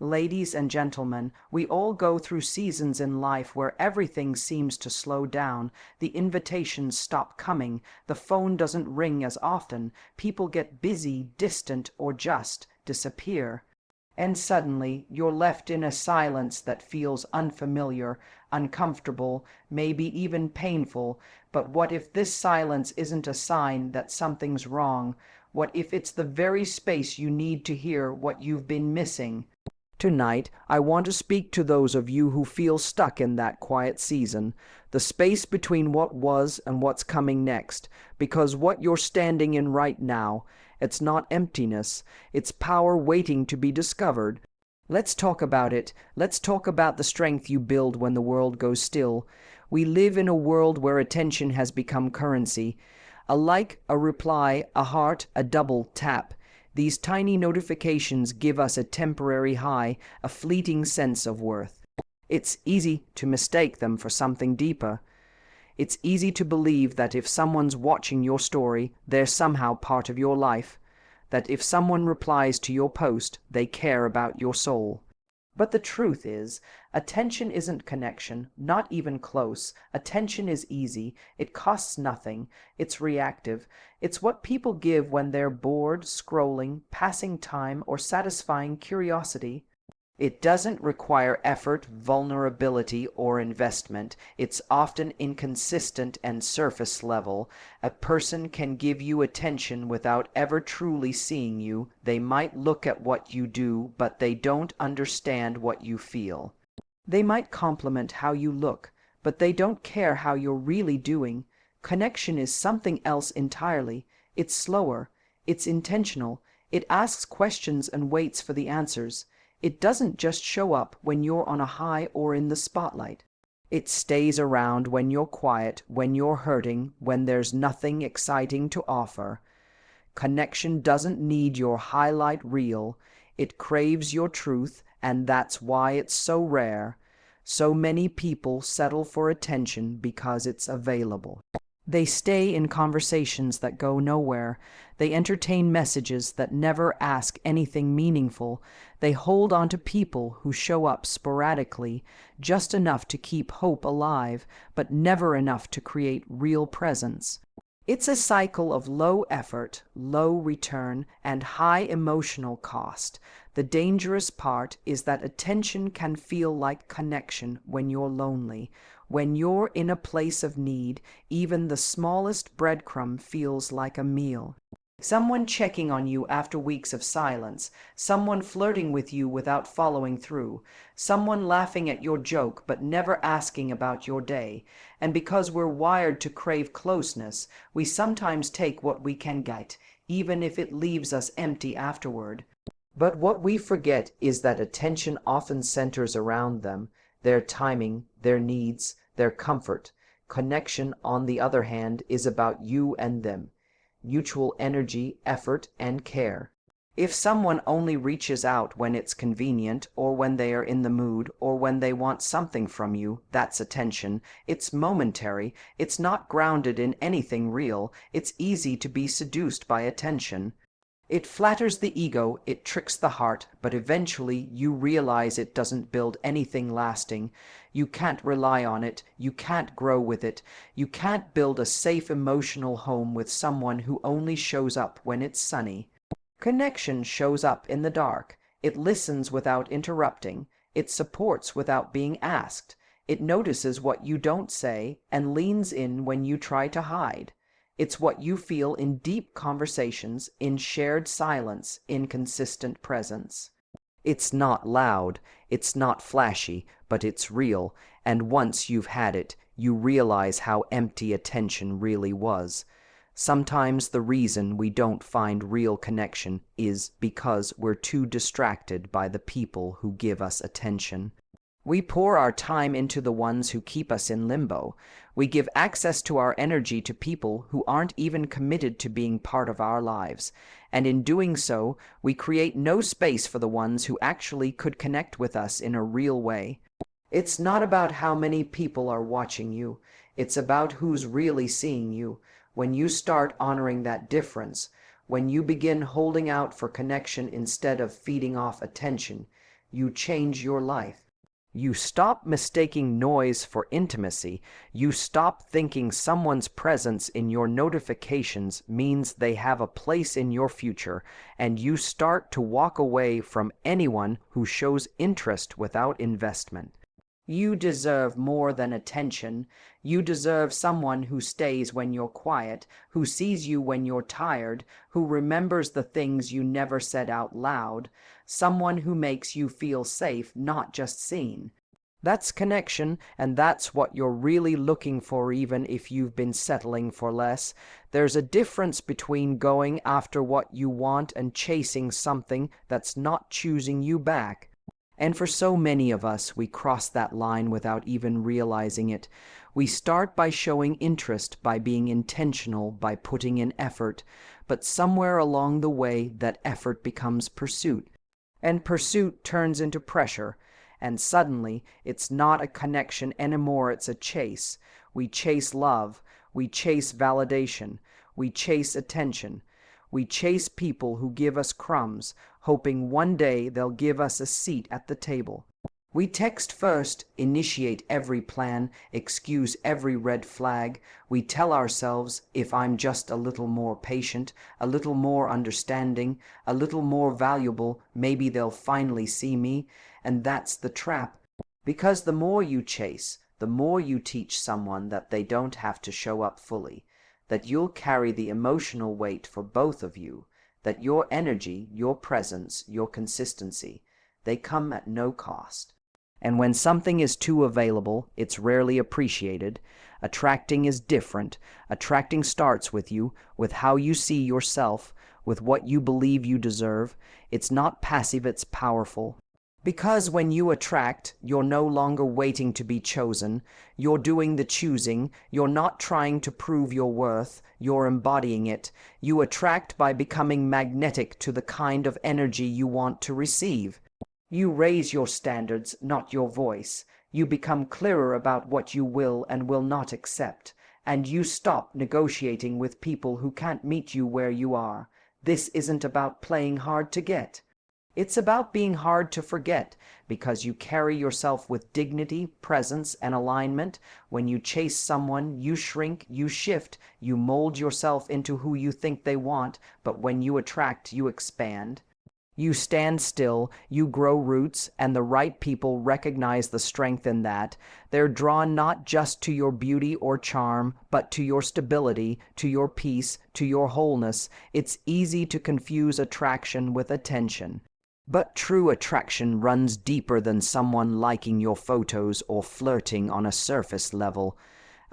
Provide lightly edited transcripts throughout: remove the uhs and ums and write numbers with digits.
Ladies and gentlemen, we all go through seasons in life where everything seems to slow down, the invitations stop coming, the phone doesn't ring as often, people get busy, distant, or just disappear. And suddenly you're left in a silence that feels unfamiliar, uncomfortable, maybe even painful. But what if this silence isn't a sign that something's wrong? What if it's the very space you need to hear what you've been missing? Tonight, I want to speak to those of you who feel stuck in that quiet season, the space between what was and what's coming next, because what you're standing in right now, it's not emptiness, it's power waiting to be discovered. Let's talk about it. Let's talk about the strength you build when the world goes still. We live in a world where attention has become currency. A like, a reply, a heart, a double tap. These tiny notifications give us a temporary high, a fleeting sense of worth. It's easy to mistake them for something deeper. It's easy to believe that if someone's watching your story, they're somehow part of your life, that if someone replies to your post, they care about your soul. But the truth is, attention isn't connection, not even close. Attention is easy, it costs nothing, it's reactive. It's what people give when they're bored, scrolling, passing time, or satisfying curiosity. It doesn't require effort, vulnerability, or investment. It's often inconsistent and surface level. A person can give you attention without ever truly seeing you. They might look at what you do, but they don't understand what you feel. They might compliment how you look, but they don't care how you're really doing. Connection is something else entirely. It's slower. It's intentional. It asks questions and waits for the answers. It doesn't just show up when you're on a high or in the spotlight. It stays around when you're quiet, when you're hurting, when there's nothing exciting to offer. Connection doesn't need your highlight reel. It craves your truth, and that's why it's so rare. So many people settle for attention because it's available. They stay in conversations that go nowhere. They entertain messages that never ask anything meaningful. They hold on to people who show up sporadically, just enough to keep hope alive, but never enough to create real presence. It's a cycle of low effort, low return, and high emotional cost. The dangerous part is that attention can feel like connection when you're lonely. When you're in a place of need, even the smallest breadcrumb feels like a meal. Someone checking on you after weeks of silence, someone flirting with you without following through, someone laughing at your joke but never asking about your day. And because we're wired to crave closeness, we sometimes take what we can get, even if it leaves us empty afterward. But what we forget is that attention often centers around them, their timing, their needs, their comfort. Connection, on the other hand, is about you and them. Mutual energy, effort, and care. If someone only reaches out when it's convenient, or when they are in the mood, or when they want something from you, that's attention. It's momentary. It's not grounded in anything real. It's easy to be seduced by attention. It flatters the ego, it tricks the heart, but eventually you realize it doesn't build anything lasting. You can't rely on it, you can't grow with it, you can't build a safe emotional home with someone who only shows up when it's sunny. Connection shows up in the dark. It listens without interrupting. It supports without being asked. It notices what you don't say and leans in when you try to hide. It's what you feel in deep conversations, in shared silence, in consistent presence. It's not loud, it's not flashy, but it's real, and once you've had it, you realize how empty attention really was. Sometimes the reason we don't find real connection is because we're too distracted by the people who give us attention. We pour our time into the ones who keep us in limbo. We give access to our energy to people who aren't even committed to being part of our lives. And in doing so, we create no space for the ones who actually could connect with us in a real way. It's not about how many people are watching you. It's about who's really seeing you. When you start honoring that difference, when you begin holding out for connection instead of feeding off attention, you change your life. You stop mistaking noise for intimacy. You stop thinking someone's presence in your notifications means they have a place in your future, and you start to walk away from anyone who shows interest without investment. You deserve more than attention. You deserve someone who stays when you're quiet, who sees you when you're tired, who remembers the things you never said out loud, someone who makes you feel safe, not just seen. That's connection, and that's what you're really looking for, even if you've been settling for less. There's a difference between going after what you want and chasing something that's not choosing you back. And for so many of us, we cross that line without even realizing it. We start by showing interest, by being intentional, by putting in effort, but somewhere along the way, that effort becomes pursuit. And pursuit turns into pressure, and suddenly, it's not a connection anymore, it's a chase. We chase love, we chase validation, we chase attention. We chase people who give us crumbs, hoping one day they'll give us a seat at the table. We text first, initiate every plan, excuse every red flag. We tell ourselves, if I'm just a little more patient, a little more understanding, a little more valuable, maybe they'll finally see me. And that's the trap. Because the more you chase, the more you teach someone that they don't have to show up fully, that you'll carry the emotional weight for both of you, that your energy, your presence, your consistency, they come at no cost. And when something is too available, it's rarely appreciated. Attracting is different. Attracting starts with you, with how you see yourself, with what you believe you deserve. It's not passive, it's powerful. Because when you attract, you're no longer waiting to be chosen. You're doing the choosing. You're not trying to prove your worth. You're embodying it. You attract by becoming magnetic to the kind of energy you want to receive. You raise your standards, not your voice. You become clearer about what you will and will not accept. And you stop negotiating with people who can't meet you where you are. This isn't about playing hard to get. It's about being hard to forget, because you carry yourself with dignity, presence, and alignment. When you chase someone, you shrink, you shift, you mold yourself into who you think they want, but when you attract, you expand. You stand still, you grow roots, and the right people recognize the strength in that. They're drawn not just to your beauty or charm, but to your stability, to your peace, to your wholeness. It's easy to confuse attraction with attention. But true attraction runs deeper than someone liking your photos or flirting on a surface level.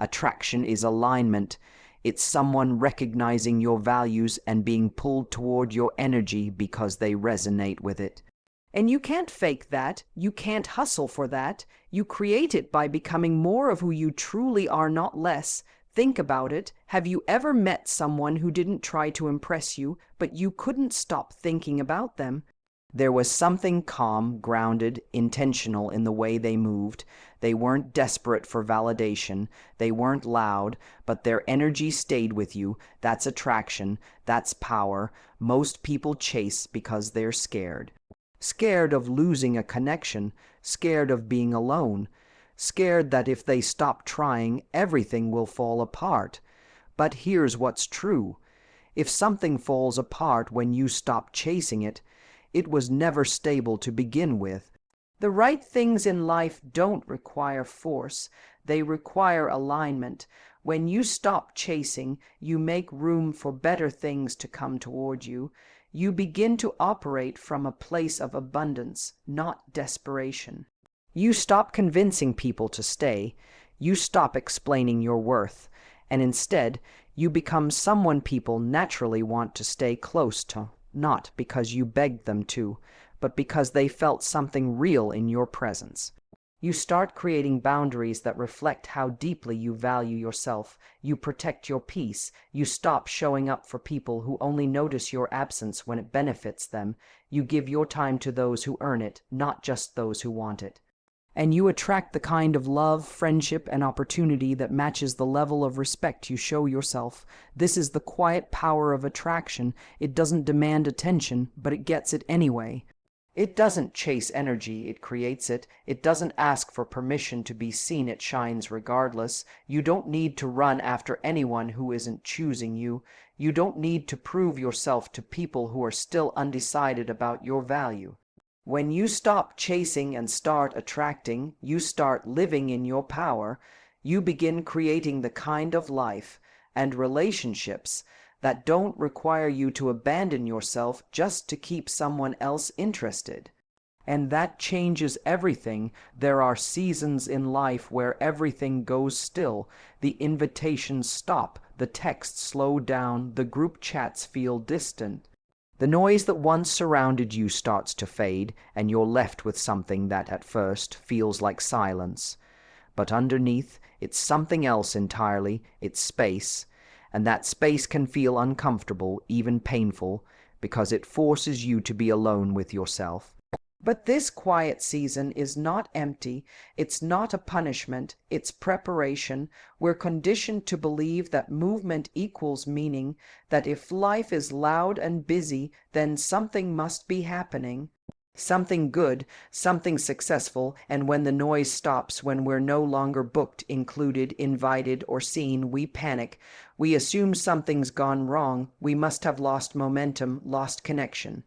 Attraction is alignment. It's someone recognizing your values and being pulled toward your energy because they resonate with it. And you can't fake that. You can't hustle for that. You create it by becoming more of who you truly are, not less. Think about it. Have you ever met someone who didn't try to impress you, but you couldn't stop thinking about them? There was something calm, grounded, intentional in the way they moved. They weren't desperate for validation. They weren't loud, but their energy stayed with you. That's attraction. That's power. Most people chase because they're scared. Scared of losing a connection. Scared of being alone. Scared that if they stop trying, everything will fall apart. But here's what's true. If something falls apart when you stop chasing it, it was never stable to begin with. The right things in life don't require force. They require alignment. When you stop chasing, you make room for better things to come toward you. You begin to operate from a place of abundance, not desperation. You stop convincing people to stay. You stop explaining your worth. And instead, you become someone people naturally want to stay close to. Not because you begged them to, but because they felt something real in your presence. You start creating boundaries that reflect how deeply you value yourself. You protect your peace. You stop showing up for people who only notice your absence when it benefits them. You give your time to those who earn it, not just those who want it. And you attract the kind of love, friendship, and opportunity that matches the level of respect you show yourself. This is the quiet power of attraction. It doesn't demand attention, but it gets it anyway. It doesn't chase energy, it creates it. It doesn't ask for permission to be seen, it shines regardless. You don't need to run after anyone who isn't choosing you. You don't need to prove yourself to people who are still undecided about your value. When you stop chasing and start attracting, you start living in your power. You begin creating the kind of life and relationships that don't require you to abandon yourself just to keep someone else interested. And that changes everything. There are seasons in life where everything goes still. The invitations stop, the texts slow down, the group chats feel distant. The noise that once surrounded you starts to fade, and you're left with something that at first feels like silence. But underneath, it's something else entirely. It's space. And that space can feel uncomfortable, even painful, because it forces you to be alone with yourself. But this quiet season is not empty. It's not a punishment. It's preparation. We're conditioned to believe that movement equals meaning, that if life is loud and busy, then something must be happening. Something good, something successful, and when the noise stops, when we're no longer booked, included, invited, or seen, we panic. We assume something's gone wrong. We must have lost momentum, lost connection,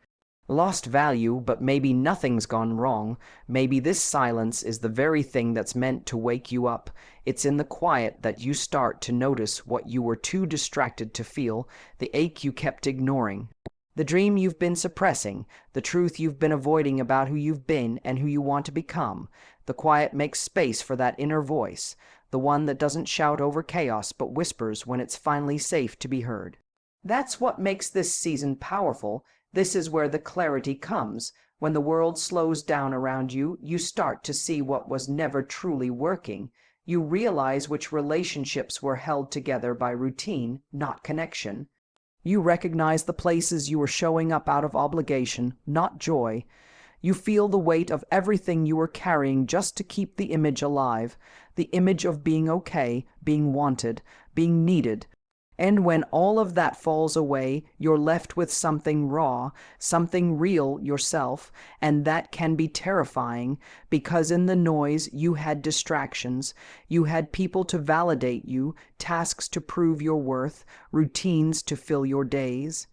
lost value, but maybe nothing's gone wrong. Maybe this silence is the very thing that's meant to wake you up. It's in the quiet that you start to notice what you were too distracted to feel, the ache you kept ignoring, the dream you've been suppressing, the truth you've been avoiding about who you've been and who you want to become. The quiet makes space for that inner voice, the one that doesn't shout over chaos but whispers when it's finally safe to be heard. That's what makes this season powerful. This is where the clarity comes. When the world slows down around you, you start to see what was never truly working. You realize which relationships were held together by routine, not connection. You recognize the places you were showing up out of obligation, not joy. You feel the weight of everything you were carrying just to keep the image alive, the image of being okay, being wanted, being needed. And when all of that falls away, you're left with something raw, something real yourself, and that can be terrifying because in the noise you had distractions, you had people to validate you, tasks to prove your worth, routines to fill your days.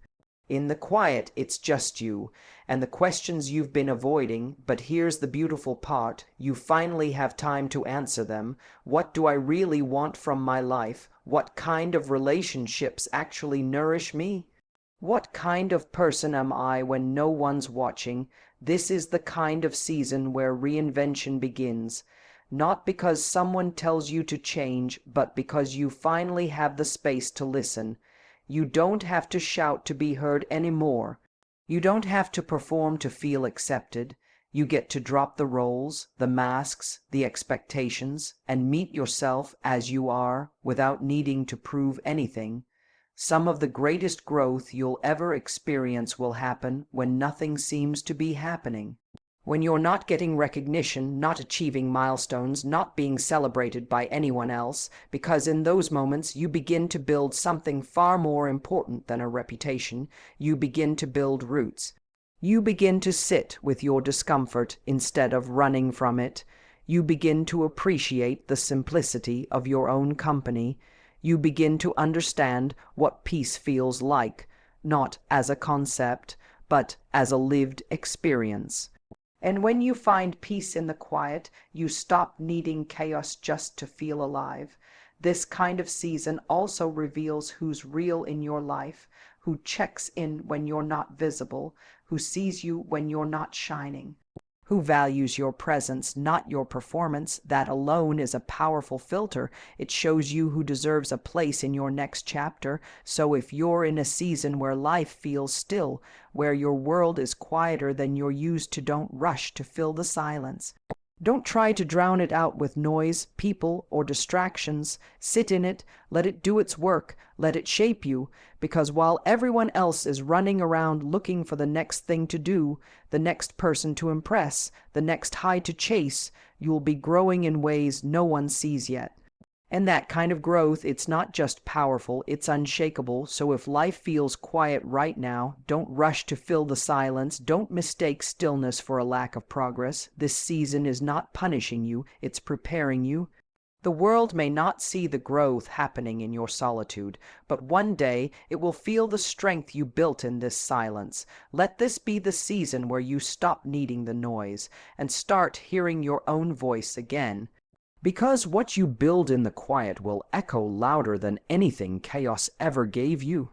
In the quiet, it's just you, and the questions you've been avoiding, but here's the beautiful part, you finally have time to answer them. What do I really want from my life? What kind of relationships actually nourish me? What kind of person am I when no one's watching? This is the kind of season where reinvention begins. Not because someone tells you to change, but because you finally have the space to listen. You don't have to shout to be heard anymore. You don't have to perform to feel accepted. You get to drop the roles, the masks, the expectations, and meet yourself as you are without needing to prove anything. Some of the greatest growth you'll ever experience will happen when nothing seems to be happening. When you're not getting recognition, not achieving milestones, not being celebrated by anyone else, because in those moments you begin to build something far more important than a reputation. You begin to build roots. You begin to sit with your discomfort instead of running from it. You begin to appreciate the simplicity of your own company. You begin to understand what peace feels like, not as a concept, but as a lived experience. And when you find peace in the quiet, you stop needing chaos just to feel alive. This kind of season also reveals who's real in your life, who checks in when you're not visible, who sees you when you're not shining, who values your presence, not your performance. That alone is a powerful filter. It shows you who deserves a place in your next chapter. So if you're in a season where life feels still, where your world is quieter than you're used to, don't rush to fill the silence. Don't try to drown it out with noise, people, or distractions. Sit in it, let it do its work, let it shape you, because while everyone else is running around looking for the next thing to do, the next person to impress, the next high to chase, you'll be growing in ways no one sees yet. And that kind of growth, it's not just powerful, it's unshakable. So if life feels quiet right now, don't rush to fill the silence. Don't mistake stillness for a lack of progress. This season is not punishing you, it's preparing you. The world may not see the growth happening in your solitude, but one day it will feel the strength you built in this silence. Let this be the season where you stop needing the noise and start hearing your own voice again. Because what you build in the quiet will echo louder than anything chaos ever gave you.